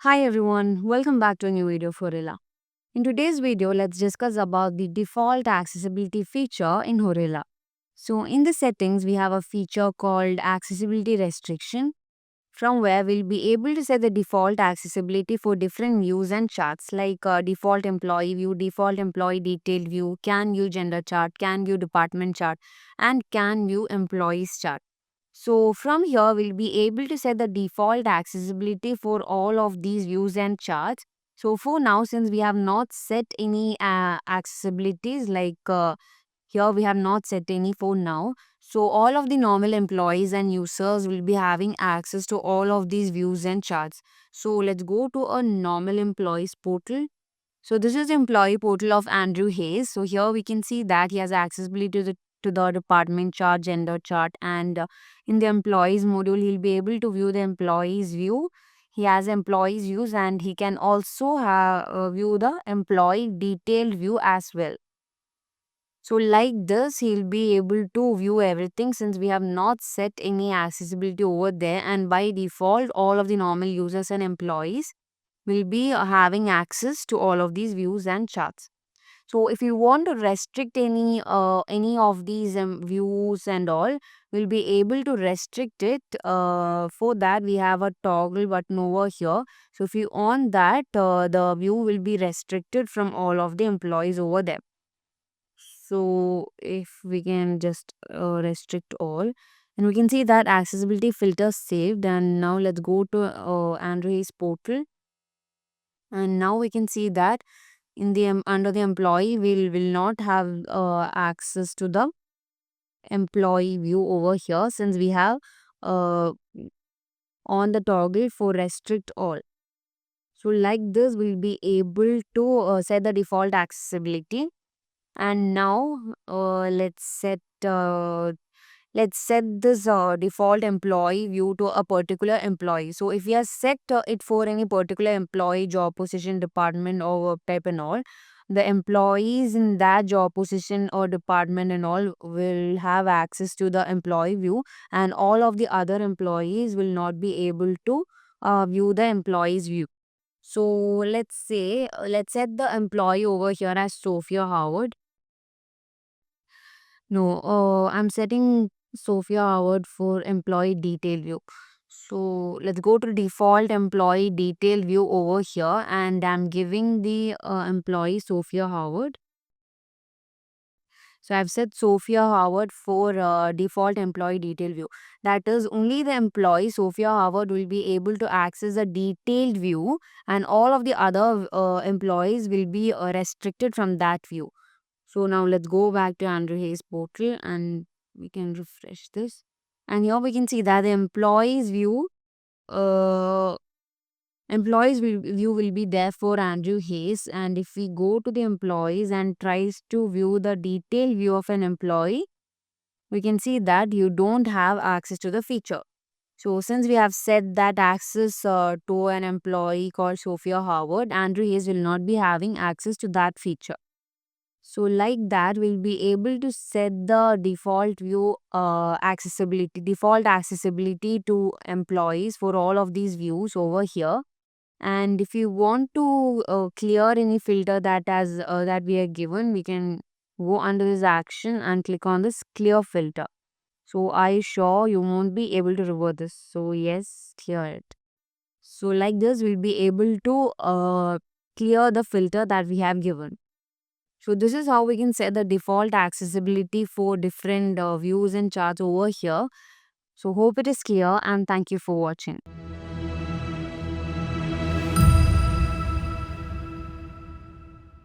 Hi everyone, welcome back to a new video for Horilla. In today's video, let's discuss about the default accessibility feature in Horilla. So in the settings, we have a feature called accessibility restriction, from where we'll be able to set the default accessibility for different views and charts like default employee view, default employee detailed view, can view gender chart, can view department chart, and can view employees chart. So from here, we'll be able to set the default accessibility for all of these views and charts. So for now, since we have not set any accessibilities here we have not set any for now. So all of the normal employees and users will be having access to all of these views and charts. So let's go to a normal employees portal. So this is the employee portal of Andrew Hayes. So here we can see that he has accessibility to the department chart, gender chart, and in the employees module, he'll be able to view the employees view. He has employees views and he can also view the employee detailed view as well. So like this, he'll be able to view everything since we have not set any accessibility over there. And by default, all of the normal users and employees will be having access to all of these views and charts. So if you want to restrict any of these views and all, we'll be able to restrict it. For that, we have a toggle button over here. So if you on that, the view will be restricted from all of the employees over there. So if we can just restrict all, and we can see that accessibility filter saved. And now let's go to Android's portal, and now we can see that in the under the employee we will not have access to the employee view over here since we have uh, on the toggle for restrict all. So like this we'll be able to set the default accessibility. And now let's set this default employee view to a particular employee. So if we have set it for any particular employee, job position, department or work type and all, the employees in that job position or department and all will have access to the employee view, and all of the other employees will not be able to view the employees view. So let's set the employee over here as Sophia Howard. No, I'm setting Sophia Howard for employee detail view. So let's go to default employee detail view over here, and I'm giving the employee Sophia Howard. So I've set Sophia Howard for default employee detail view. That is, only the employee Sophia Howard will be able to access a detailed view, and all of the other employees will be restricted from that view. So now let's go back to Andrew Hayes portal and we can refresh this. And here we can see that the uh, view will be there for Andrew Hayes. And if we go to the employees and tries to view the detailed view of an employee, we can see that you don't have access to the feature. So since we have set that access to an employee called Sophia Howard, Andrew Hayes will not be having access to that feature. So like that, we'll be able to set the default view default accessibility to employees for all of these views over here. And if you want to clear any filter that we are given, we can go under this action and click on this clear filter. So I sure you won't be able to revert this. So yes, clear it. So like this, we'll be able to clear the filter that we have given. So this is how we can set the default accessibility for different views and charts over here. So hope it is clear and thank you for watching.